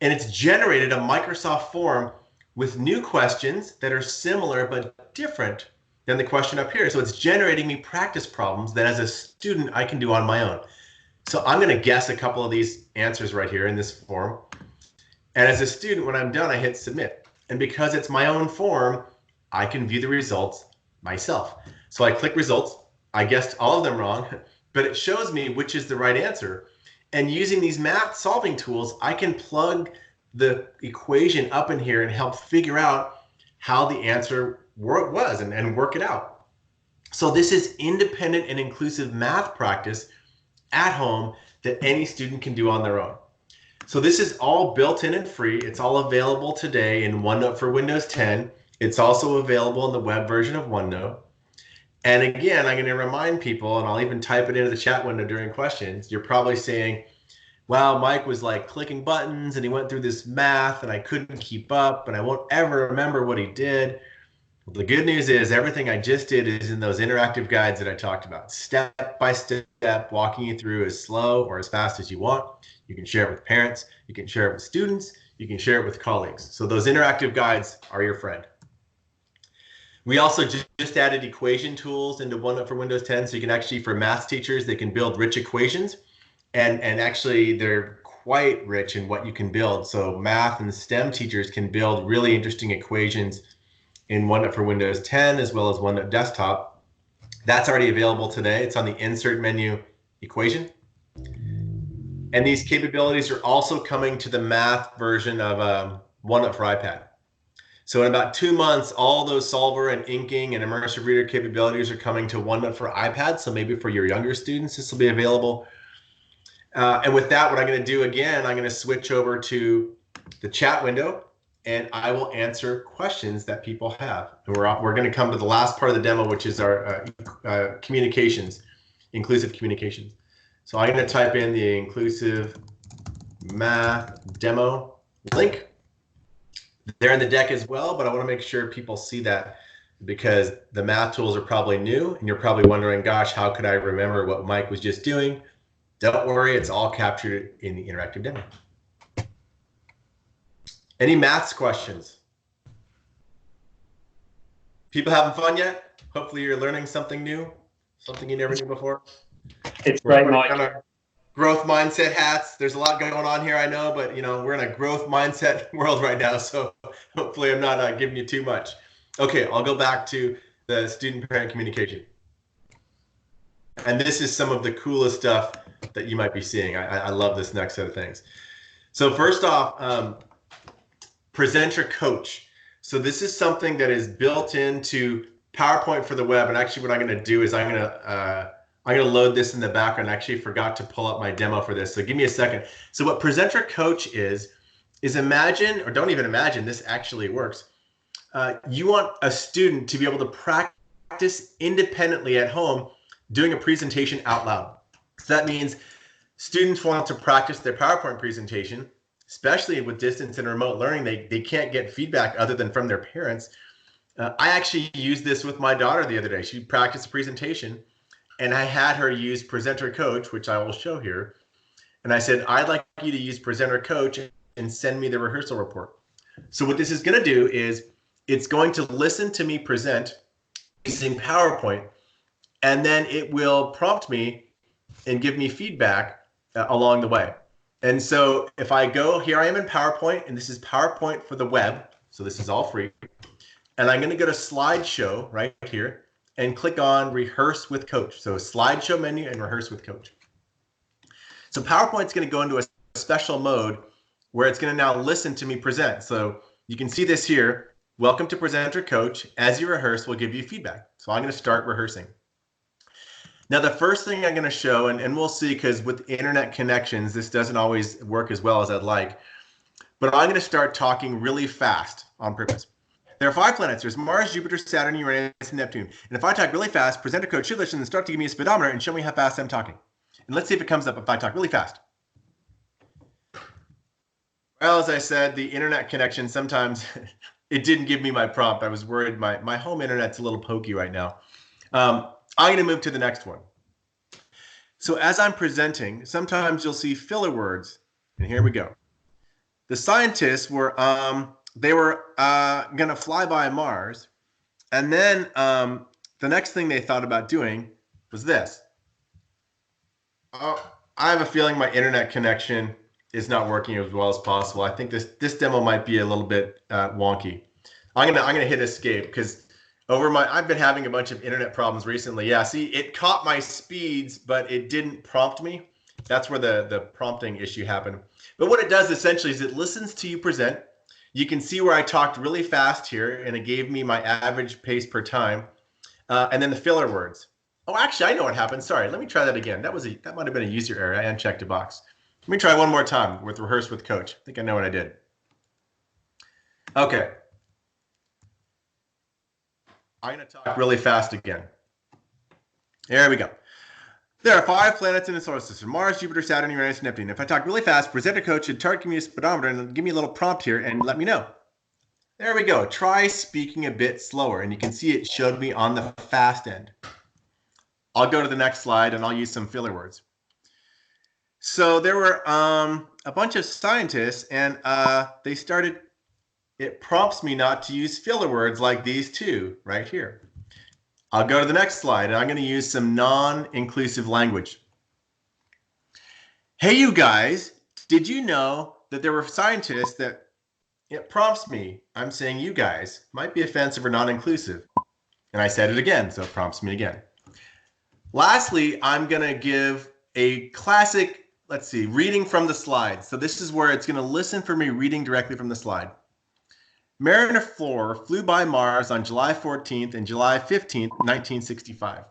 and it's generated a Microsoft form with new questions that are similar but different than the question up here. So it's generating me practice problems that as a student I can do on my own. So I'm going to guess a couple of these answers right here in this form. And as a student, when I'm done, I hit submit. And because it's my own form, I can view the results myself. So I click results. I guessed all of them wrong, but it shows me which is the right answer. And using these math solving tools, I can plug the equation up in here and help figure out how the answer was and work it out. So this is independent and inclusive math practice at home that any student can do on their own. So this is all built in and free. It's all available today in OneNote for Windows 10. It's also available in the web version of OneNote. And again, I'm going to remind people, and I'll even type it into the chat window during questions. You're probably saying, wow, Mike was like clicking buttons and he went through this math and I couldn't keep up and I won't ever remember what he did. Well, the good news is everything I just did is in those interactive guides that I talked about, step by step, walking you through as slow or as fast as you want. You can share it with parents, you can share it with students, you can share it with colleagues. So those interactive guides are your friend. We also just added equation tools into OneNote for Windows 10, so you can actually, for math teachers, they can build rich equations, and actually they're quite rich in what you can build. So math and STEM teachers can build really interesting equations in OneNote for Windows 10 as well as OneNote Desktop. That's already available today. It's on the Insert menu, Equation. And these capabilities are also coming to the math version of OneNote for iPad. So in about 2 months, all those solver and inking and immersive reader capabilities are coming to OneNote for iPad. So maybe for your younger students, this will be available. And with that, what I'm going to do again, I'm going to switch over to the chat window and I will answer questions that people have. And we're going to come to the last part of the demo, which is our communications, inclusive communications. So I'm going to type in the inclusive math demo link. They're in the deck as well, but I want to make sure people see that because the math tools are probably new and you're probably wondering, gosh, how could I remember what Mike was just doing? Don't worry, it's all captured in the interactive demo. Any maths questions? People having fun yet? Hopefully you're learning something new, something you never knew before. It's great, Mike. Growth mindset hats. There's a lot going on here, I know, but you know, we're in a growth mindset world right now, so hopefully I'm not giving you too much. Okay, I'll go back to the student-parent communication. And this is some of the coolest stuff that you might be seeing. I love this next set of things. So first off, presenter coach. So this is something that is built into PowerPoint for the web. And actually what I'm going to do is I'm going to load this in the background. I actually forgot to pull up my demo for this. So give me a second. So what presenter coach is imagine, or don't even imagine, this actually works. You want a student to be able to practice independently at home doing a presentation out loud. So that means students want to practice their PowerPoint presentation, especially with distance and remote learning, they can't get feedback other than from their parents. I actually used this with my daughter the other day. She practiced a presentation, and I had her use Presenter Coach, which I will show here. And I said, I'd like you to use Presenter Coach and send me the rehearsal report. So what this is going to do is it's going to listen to me present using PowerPoint, and then it will prompt me and give me feedback along the way. And so if I go, here I am in PowerPoint, and this is PowerPoint for the web. So this is all free. And I'm going to go to slideshow right here and click on Rehearse with Coach. So slideshow menu and Rehearse with Coach. So PowerPoint's going to go into a special mode where it's going to now listen to me present. So you can see this here. Welcome to Presenter Coach. As you rehearse, we'll give you feedback. So I'm going to start rehearsing. Now, the first thing I'm going to show, and we'll see, because with internet connections, this doesn't always work as well as I'd like, but I'm going to start talking really fast on purpose. There are 5 planets. There's Mars, Jupiter, Saturn, Uranus, and Neptune. And if I talk really fast, Presenter Coach should listen and start to give me a speedometer and show me how fast I'm talking. And let's see if it comes up if I talk really fast. Well, as I said, the internet connection, sometimes it didn't give me my prompt. I was worried my home internet's a little pokey right now. I'm going to move to the next one. So as I'm presenting, sometimes you'll see filler words. And here we go. The scientists were going to fly by Mars. And then the next thing they thought about doing was this. Oh, I have a feeling my internet connection is not working as well as possible. I think this demo might be a little bit wonky. I'm gonna hit escape because I've been having a bunch of internet problems recently. Yeah, see, it caught my speeds, but it didn't prompt me. That's where the prompting issue happened. But what it does essentially is it listens to you present. You can see where I talked really fast here, and it gave me my average pace per time, and then the filler words. Oh, actually, I know what happened. Sorry, let me try that again. That might have been a user error. I unchecked a box. Let me try one more time with Rehearse with Coach. I think I know what I did. Okay. I'm going to talk really fast again. There we go. There are 5 planets in the solar system: Mars, Jupiter, Saturn, Uranus, Neptune. If I talk really fast, Presenter Coach should give me a speedometer and give me a little prompt here and let me know. There we go. Try speaking a bit slower, and you can see it showed me on the fast end. I'll go to the next slide and I'll use some filler words. So there were a bunch of scientists, and it prompts me not to use filler words like these two right here. I'll go to the next slide, and I'm going to use some non-inclusive language. Hey, you guys, did you know that there were scientists that it prompts me? I'm saying you guys might be offensive or non-inclusive. And I said it again, so it prompts me again. Lastly, I'm going to give a classic, let's see, reading from the slide. So this is where it's going to listen for me reading directly from the slide. Mariner 4 flew by Mars on July 14th and July 15th, 1965.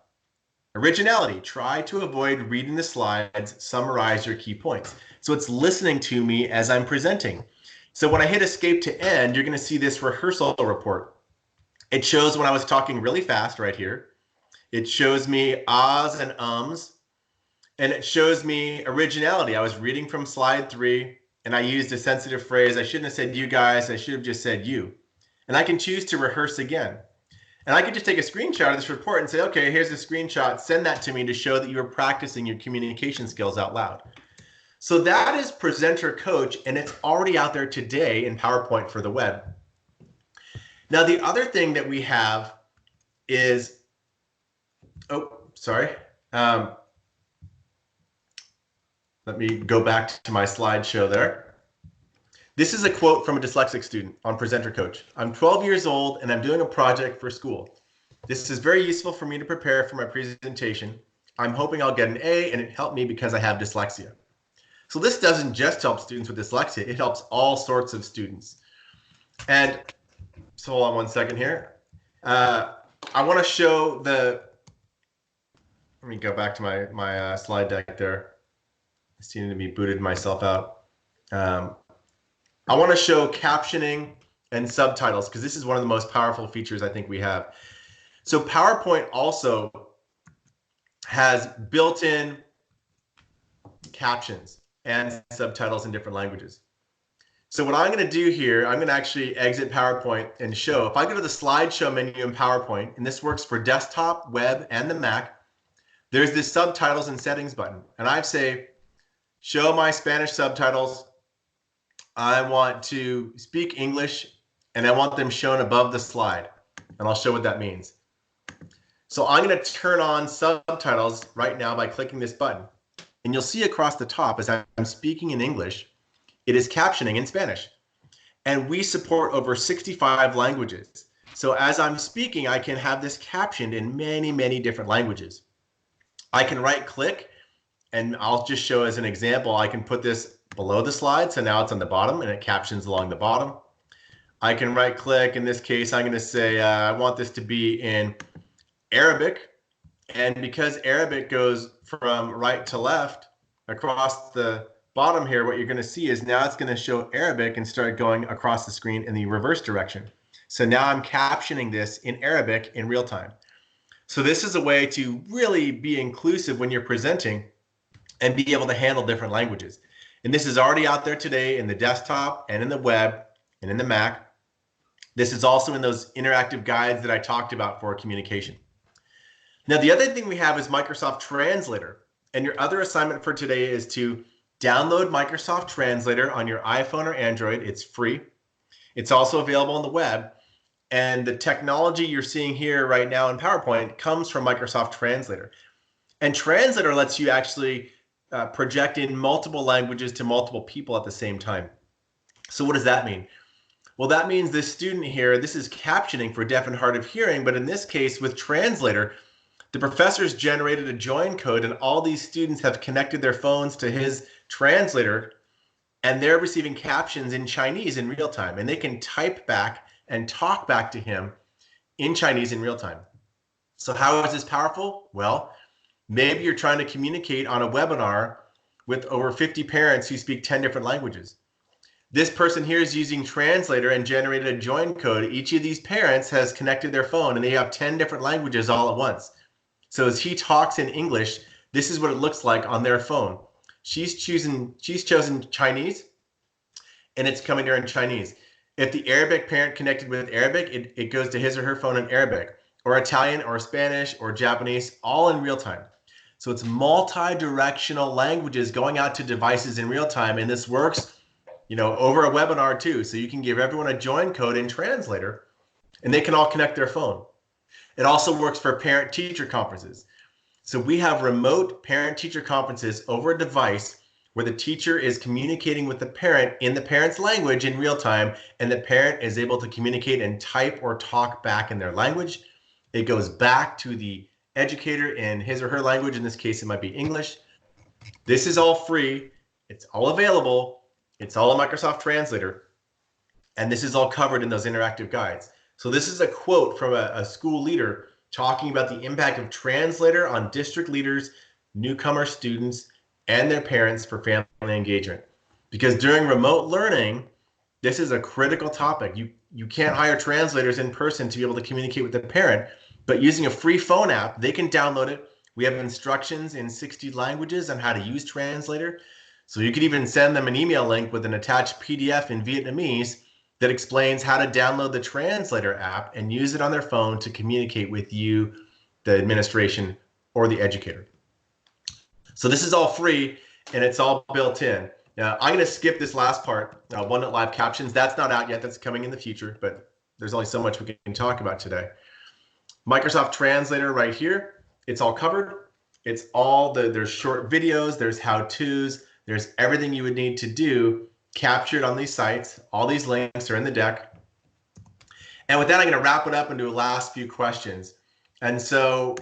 Originality: try to avoid reading the slides, summarize your key points. So it's listening to me as I'm presenting. So when I hit escape to end, you're going to see this rehearsal report. It shows when I was talking really fast right here. It shows me ahs and ums, and it shows me originality. I was reading from slide 3. And I used a sensitive phrase. I shouldn't have said you guys. I should have just said you. And I can choose to rehearse again. And I could just take a screenshot of this report and say, okay, here's a screenshot. Send that to me to show that you are practicing your communication skills out loud. So that is Presenter Coach, and it's already out there today in PowerPoint for the web. Now, the other thing that we have is, let me go back to my slideshow there. This is a quote from a dyslexic student on Presenter Coach. I'm 12 years old and I'm doing a project for school. This is very useful for me to prepare for my presentation. I'm hoping I'll get an A, and it helped me because I have dyslexia. So this doesn't just help students with dyslexia, it helps all sorts of students. And so hold on one second here. I want to show let me go back to my slide deck there. I seem to be booted myself out. I want to show captioning and subtitles because this is one of the most powerful features I think we have. So PowerPoint also has built-in captions and subtitles in different languages. So what I'm going to do here, I'm going to actually exit PowerPoint and show. If I go to the slideshow menu in PowerPoint, and this works for desktop, web, and the Mac, there's this subtitles and settings button. And I say, show my Spanish subtitles. I want to speak English, and I want them shown above the slide. And I'll show what that means. So I'm going to turn on subtitles right now by clicking this button. And you'll see across the top, as I'm speaking in English, it is captioning in Spanish. And we support over 65 languages. So as I'm speaking, I can have this captioned in many, many different languages. I can right click, and I'll just show as an example, I can put this below the slide. So now it's on the bottom and it captions along the bottom. I can right click. In this case, I'm going to say, I want this to be in Arabic. And because Arabic goes from right to left across the bottom here, what you're going to see is now it's going to show Arabic and start going across the screen in the reverse direction. So now I'm captioning this in Arabic in real time. So this is a way to really be inclusive when you're presenting and be able to handle different languages. And this is already out there today in the desktop and in the web and in the Mac. This is also in those interactive guides that I talked about for communication. Now, the other thing we have is Microsoft Translator. And your other assignment for today is to download Microsoft Translator on your iPhone or Android. It's free. It's also available on the web. And the technology you're seeing here right now in PowerPoint comes from Microsoft Translator. And Translator lets you actually project in multiple languages to multiple people at the same time. So what does that mean? Well, that means this student here, this is captioning for deaf and hard of hearing, but in this case with Translator, the professor's generated a join code and all these students have connected their phones to his translator and they're receiving captions in Chinese in real time, and they can type back and talk back to him in Chinese in real time. So how is this powerful? Well, maybe you're trying to communicate on a webinar with over 50 parents who speak 10 different languages. This person here is using Translator and generated a join code. Each of these parents has connected their phone and they have 10 different languages all at once. So as he talks in English, this is what it looks like on their phone. She's chosen Chinese, and it's coming there in Chinese. If the Arabic parent connected with Arabic, it goes to his or her phone in Arabic, or Italian, or Spanish, or Japanese, all in real time. So it's multi-directional languages going out to devices in real time, and this works, over a webinar too. So you can give everyone a join code in Translator, and they can all connect their phone. It also works for parent-teacher conferences. So we have remote parent-teacher conferences over a device where the teacher is communicating with the parent in the parent's language in real time, and the parent is able to communicate and type or talk back in their language. It goes back to the educator in his or her language. In this case, it might be English. This is all free. It's all available. It's all in Microsoft Translator. And this is all covered in those interactive guides. So this is a quote from a school leader talking about the impact of Translator on district leaders, newcomer students, and their parents for family engagement. Because during remote learning, this is a critical topic. You can't hire translators in person to be able to communicate with the parent, but using a free phone app, they can download it. We have instructions in 60 languages on how to use Translator. So you could even send them an email link with an attached PDF in Vietnamese that explains how to download the Translator app and use it on their phone to communicate with you, the administration, or the educator. So this is all free and it's all built in. Now I'm going to skip this last part, OneNote Live Captions. That's not out yet. That's coming in the future, but there's only so much we can talk about today. Microsoft Translator right here. It's all covered. It's all there's short videos, there's how-tos, there's everything you would need to do captured on these sites. All these links are in the deck. And with that, I'm going to wrap it up and do a last few questions. And so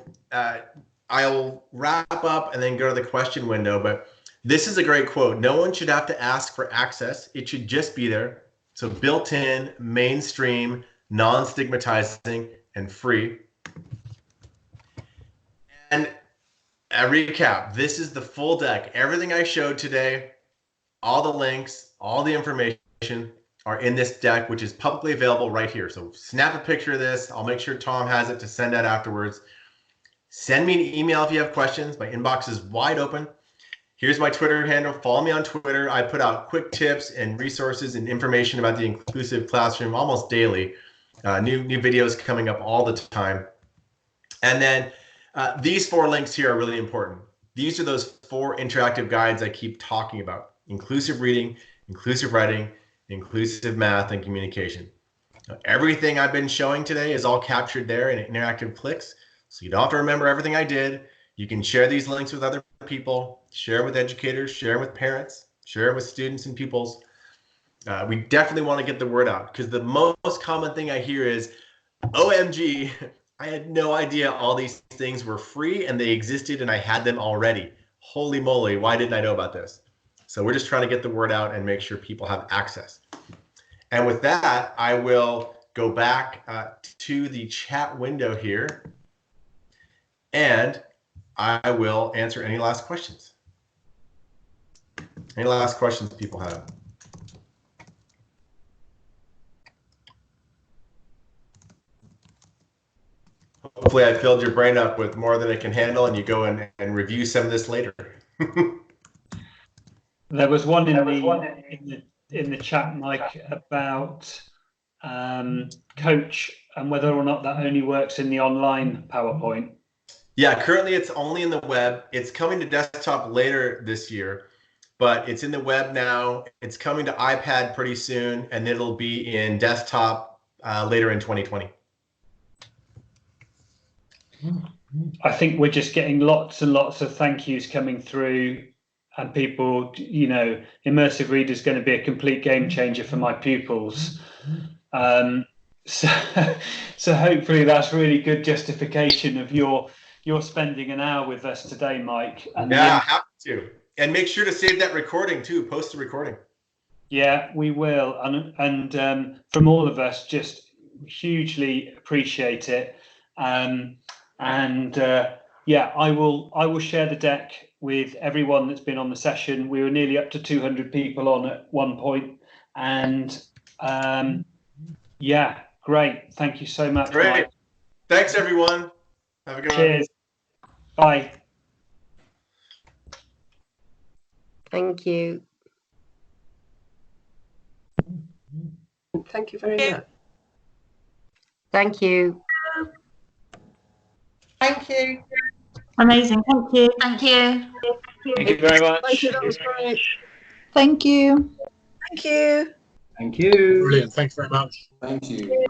I'll wrap up and then go to the question window. But this is a great quote. No one should have to ask for access. It should just be there. So built in, mainstream, non-stigmatizing, and free. And a recap. This is the full deck. Everything I showed today, all the links, all the information are in this deck, which is publicly available right here. So snap a picture of this. I'll make sure Tom has it to send out afterwards. Send me an email if you have questions. My inbox is wide open. Here's my Twitter handle. Follow me on Twitter. I put out quick tips and resources and information about the inclusive classroom almost daily. New videos coming up all the time. And then these 4 links here are really important. These are those 4 interactive guides I keep talking about: inclusive reading, inclusive writing, inclusive math, and communication. Now, everything I've been showing today is all captured there in interactive clicks, so you don't have to remember everything I did. You can share these links with other people, share with educators, share with parents, share with students and pupils. We definitely want to get the word out, because the most common thing I hear is, OMG, I had no idea all these things were free and they existed and I had them already. Holy moly, why didn't I know about this? So we're just trying to get the word out and make sure people have access. And with that, I will go back to the chat window here, and I will answer any last questions. Any last questions people have? Hopefully I filled your brain up with more than it can handle, and you go in and review some of this later. There was one in the chat, Mike, about Coach and whether or not that only works in the online PowerPoint. Yeah, currently it's only in the web. It's coming to desktop later this year, but it's in the web now. It's coming to iPad pretty soon, and it'll be in desktop later in 2020. I think we're just getting lots and lots of thank yous coming through, and people, you know, Immersive Reader is going to be a complete game changer for my pupils. So hopefully that's really good justification of your spending an hour with us today, Mike. And yeah, happy to. And make sure to save that recording too. Post the recording. Yeah, we will. And from all of us, just hugely appreciate it. Yeah, I will share the deck with everyone that's been on the session. We were nearly up to 200 people on at one point, and yeah, great. Thank you so much. Great. Mike. Thanks, everyone. Have a good one. Cheers. Bye. Thank you. Thank you very much. Thank you. Thank you. Amazing. Thank you. Thank you. Thank you very much. Thank you. That was great. Thank you. Thank you. Thank you. Brilliant. Thanks very much. Thank you.